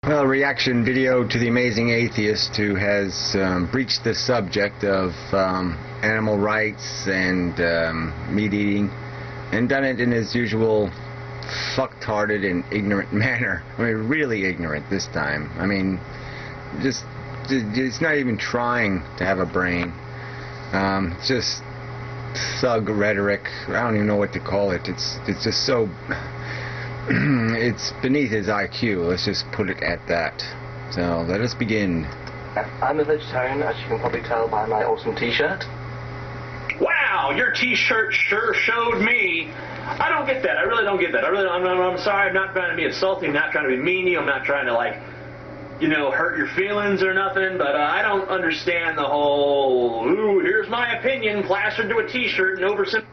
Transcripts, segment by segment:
Well, a reaction video to the amazing atheist who has breached the subject of animal rights and meat eating, and done it in his usual fucktarded and ignorant manner. I mean, really ignorant this time. I mean, it's not even trying to have a brain. Just thug rhetoric. I don't even know what to call it. It's just so... it's beneath his IQ. Let's just put it at that. So let us begin. I'm a vegetarian, as you can probably tell by my awesome t-shirt. Wow, your t-shirt sure showed me. I don't get that. I really don't get that. I'm sorry. I'm not trying to be insulting. I'm not trying to be meany. I'm not trying to, like, you know, hurt your feelings or nothing. But I don't understand the whole, ooh, here's my opinion plastered to a t-shirt and oversimplified.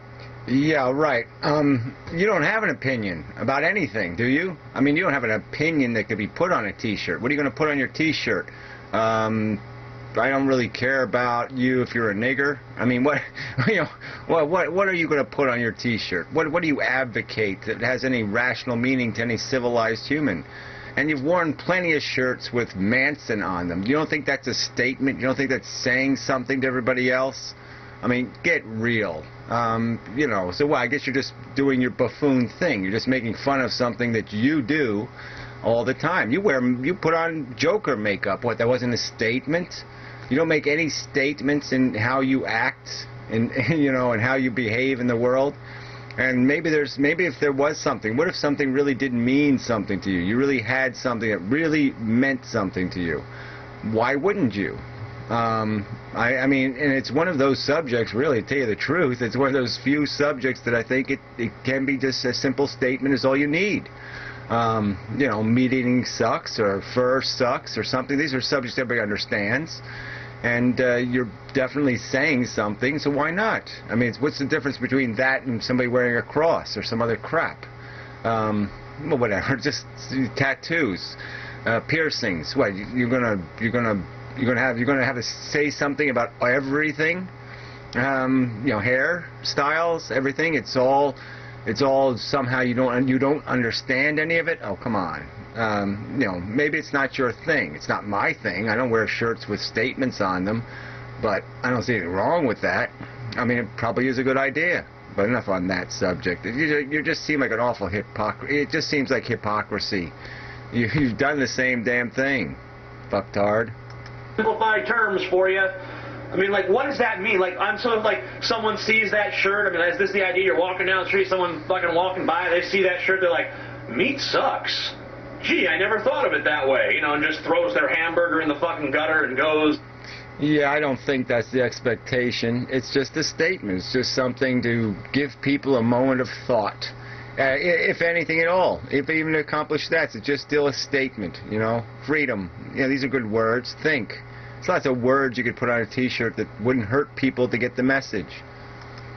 Yeah, right. You don't have an opinion about anything, do you? I mean, you don't have an opinion that could be put on a t-shirt. What are you going to put on your t-shirt? I don't really care about you if you're a nigger. I mean, what are you going to put on your t-shirt? What do you advocate that has any rational meaning to any civilized human? And you've worn plenty of shirts with Manson on them. You don't think that's a statement? You don't think that's saying something to everybody else? I mean, get real. You know, so what? I guess you're just doing your buffoon thing. You're just making fun of something that you do all the time. You put on Joker makeup. What? That wasn't a statement? You don't make any statements in how you act and you know, and how you behave in the world. And maybe if there was something, what if something really did mean something to you? You really had something that really meant something to you. Why wouldn't you? I mean, and it's one of those subjects, really, to tell you the truth, it's one of those few subjects that I think it can be just a simple statement is all you need. You know, meat eating sucks, or fur sucks, or something. These are subjects everybody understands, and you're definitely saying something, so why not? I mean, what's the difference between that and somebody wearing a cross or some other crap? Well, whatever, just tattoos, piercings. What, you're gonna have to say something about everything, you know, hair styles, everything. It's all somehow you don't understand any of it. Oh, come on. You know, maybe it's not your thing. It's not my thing. I don't wear shirts with statements on them, but I don't see anything wrong with that. I mean, it probably is a good idea. But enough on that subject. You just seem like an awful hypocrite. It just seems like hypocrisy. You've done the same damn thing, fucktard. Simplified terms for you. I mean, like, what does that mean? Like, I'm sort of like, someone sees that shirt. I mean, is this the idea? You're walking down the street, someone fucking walking by, they see that shirt, they're like, meat sucks. Gee, I never thought of it that way. You know, and just throws their hamburger in the fucking gutter and goes. Yeah, I don't think that's the expectation. It's just a statement. It's just something to give people a moment of thought. If anything at all. If they even accomplish that, it's just still a statement, you know. Freedom. You know, these are good words. Think. It's lots of words you could put on a t-shirt that wouldn't hurt people to get the message.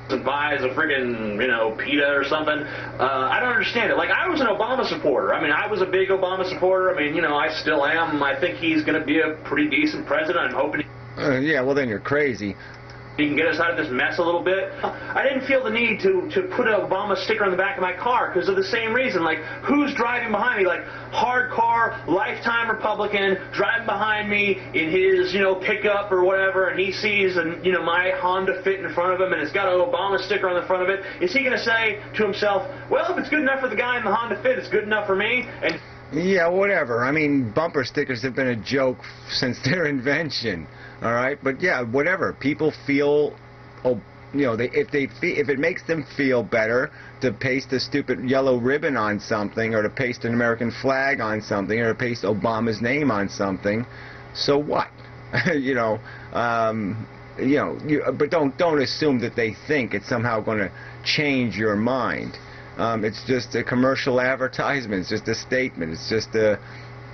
And buys a friggin', you know, pita or something. I don't understand it. Like, I was an Obama supporter. I mean, I was a big Obama supporter. I mean, you know, I still am. I think he's going to be a pretty decent president. I'm hoping yeah, well, then you're crazy. He can get us out of this mess a little bit. I didn't feel the need to put an Obama sticker on the back of my car because of the same reason. Like, who's driving behind me? Like, hardcore, lifetime Republican, driving behind me in his, you know, pickup or whatever, and he sees, you know, my Honda Fit in front of him, and it's got an Obama sticker on the front of it. Is he going to say to himself, well, if it's good enough for the guy in the Honda Fit, it's good enough for me? And yeah, whatever. I mean, bumper stickers have been a joke since their invention. All right, but yeah, whatever. People feel, oh, you know, if it makes them feel better to paste a stupid yellow ribbon on something, or to paste an American flag on something, or to paste Obama's name on something, so what? You know, but don't assume that they think it's somehow going to change your mind. It's just a commercial advertisement. It's just a statement. It's just a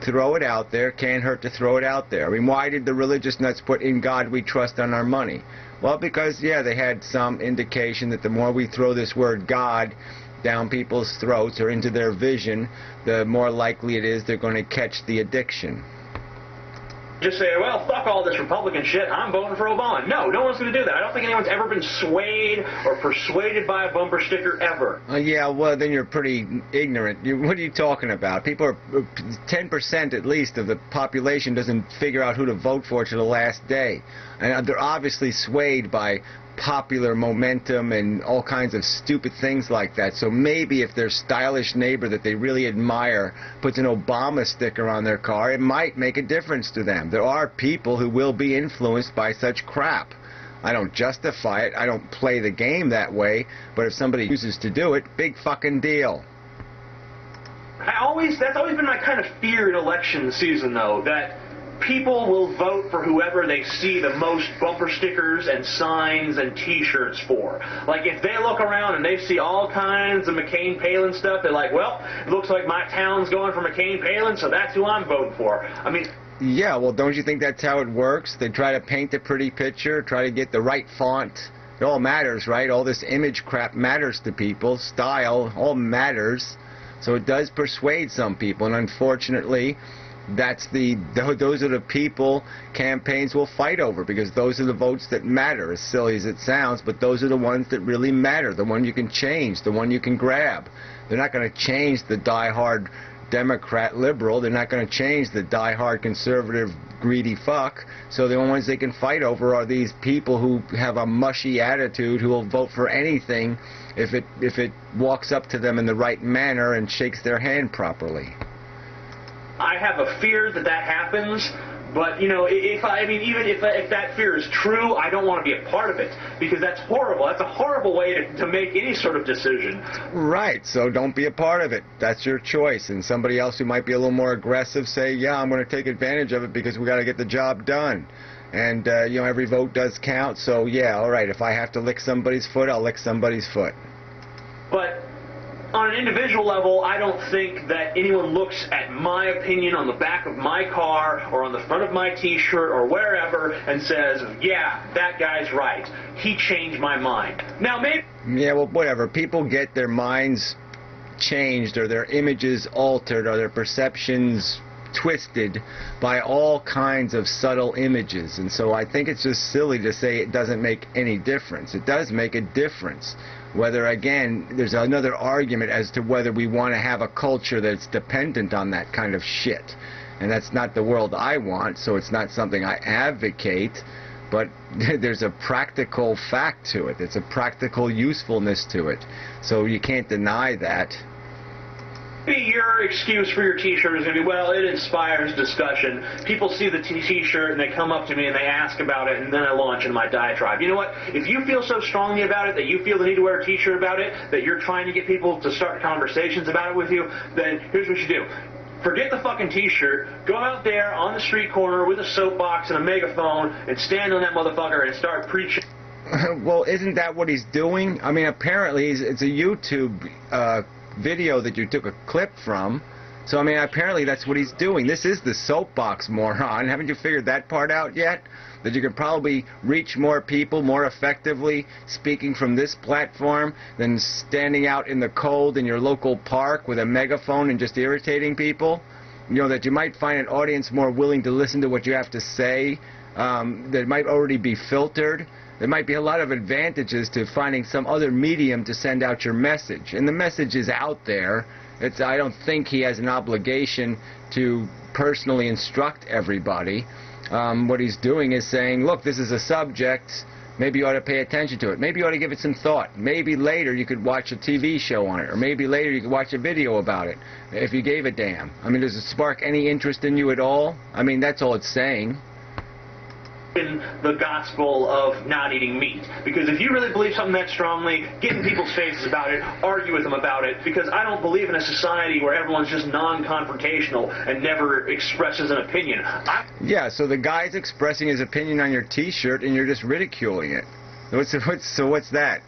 throw it out there. Can't hurt to throw it out there. I mean, why did the religious nuts put "In God We Trust" on our money? Well, because, yeah, they had some indication that the more we throw this word God down people's throats or into their vision, the more likely it is they're going to catch the addiction. just say, well, fuck all this Republican shit, I'm voting for Obama. No, no one's going to do that. I don't think anyone's ever been swayed or persuaded by a bumper sticker ever. Yeah, well, then you're pretty ignorant. What are you talking about? People are, 10% at least of the population doesn't figure out who to vote for to the last day. And they're obviously swayed by popular momentum and all kinds of stupid things like that. So maybe if their stylish neighbor that they really admire puts an Obama sticker on their car, it might make a difference to them. There are people who will be influenced by such crap. I don't justify it. I don't play the game that way. But if somebody chooses to do it, big fucking deal. That's always been my kind of fear in election season, though, that people will vote for whoever they see the most bumper stickers and signs and T-shirts for. Like, if they look around and they see all kinds of McCain-Palin stuff, they're like, well, it looks like my town's going for McCain-Palin, so that's who I'm voting for. I mean... Yeah, well, don't you think that's how it works? They try to paint a pretty picture, try to get the right font. It all matters, right? All this image crap matters to people. Style, all matters. So it does persuade some people, and unfortunately... those are the people campaigns will fight over, because those are the votes that matter, as silly as it sounds, but those are the ones that really matter, the one you can change, the one you can grab. They're not going to change the die-hard Democrat liberal. They're not going to change the die-hard conservative greedy fuck. So the only ones they can fight over are these people who have a mushy attitude, who will vote for anything if it walks up to them in the right manner and shakes their hand properly. I have a fear that happens, but, you know, even if that fear is true, I don't want to be a part of it, because that's horrible. That's a horrible way to make any sort of decision. Right, so don't be a part of it. That's your choice. And somebody else who might be a little more aggressive, say, yeah, I'm going to take advantage of it because we got to get the job done. And, you know, every vote does count, so, yeah, all right, if I have to lick somebody's foot, I'll lick somebody's foot. But... on an individual level, I don't think that anyone looks at my opinion on the back of my car or on the front of my T-shirt or wherever and says, yeah, that guy's right. He changed my mind. Now, maybe... Yeah, well, whatever. People get their minds changed or their images altered or their perceptions twisted by all kinds of subtle images. And so I think it's just silly to say it doesn't make any difference. It does make a difference. Whether, again, there's another argument as to whether we want to have a culture that's dependent on that kind of shit. And that's not the world I want, so it's not something I advocate. But there's a practical fact to it. There's a practical usefulness to it. So you can't deny that. Maybe your excuse for your T-shirt is going to be, well, it inspires discussion. People see the T-shirt and they come up to me and they ask about it, and then I launch into my diatribe. You know what? If you feel so strongly about it that you feel the need to wear a T-shirt about it, that you're trying to get people to start conversations about it with you, then here's what you do. Forget the fucking T-shirt. Go out there on the street corner with a soapbox and a megaphone and stand on that motherfucker and start preaching. Well, isn't that what he's doing? I mean, apparently it's a YouTube video that you took a clip from. So, I mean, apparently that's what he's doing. This is the soapbox, moron. Haven't you figured that part out yet? That you can probably reach more people more effectively speaking from this platform than standing out in the cold in your local park with a megaphone and just irritating people? You know, that you might find an audience more willing to listen to what you have to say, that might already be filtered. There might be a lot of advantages to finding some other medium to send out your message. And the message is out there. I don't think he has an obligation to personally instruct everybody. What he's doing is saying, look, this is a subject. Maybe you ought to pay attention to it. Maybe you ought to give it some thought. Maybe later you could watch a TV show on it. Or maybe later you could watch a video about it, if you gave a damn. I mean, does it spark any interest in you at all? I mean, that's all it's saying. In the gospel of not eating meat. Because if you really believe something that strongly, get in people's faces about it, argue with them about it, because I don't believe in a society where everyone's just non-confrontational and never expresses an opinion. Yeah, so the guy's expressing his opinion on your T-shirt and you're just ridiculing it. So what's that?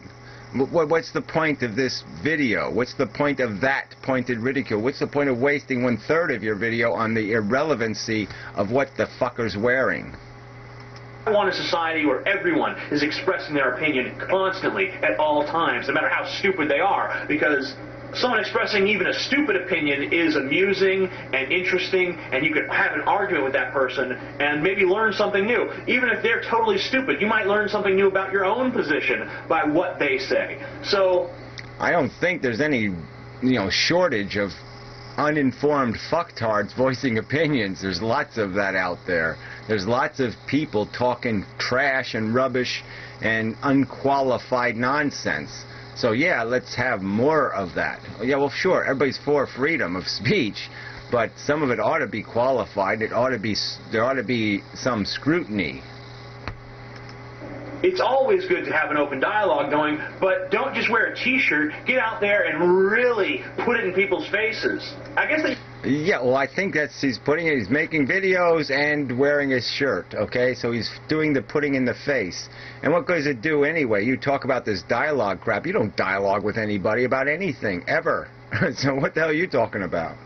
What's the point of this video? What's the point of that pointed ridicule? What's the point of wasting 1/3 of your video on the irrelevancy of what the fucker's wearing? I want a society where everyone is expressing their opinion constantly at all times, no matter how stupid they are, because someone expressing even a stupid opinion is amusing and interesting, and you could have an argument with that person and maybe learn something new. Even if they're totally stupid, you might learn something new about your own position by what they say. So I don't think there's any, shortage of uninformed fucktards voicing opinions. There's lots of that out there. There's lots of people talking trash and rubbish and unqualified nonsense. So yeah, let's have more of that. Yeah, well, sure, everybody's for freedom of speech, but some of it ought to be qualified. There ought to be some scrutiny. It's always good to have an open dialogue going, but don't just wear a t-shirt. Get out there and really put it in people's faces. I guess they... Yeah, well, I think he's making videos and wearing his shirt, okay? So he's doing the putting in the face. And what does it do anyway? You talk about this dialogue crap. You don't dialogue with anybody about anything, ever. So what the hell are you talking about?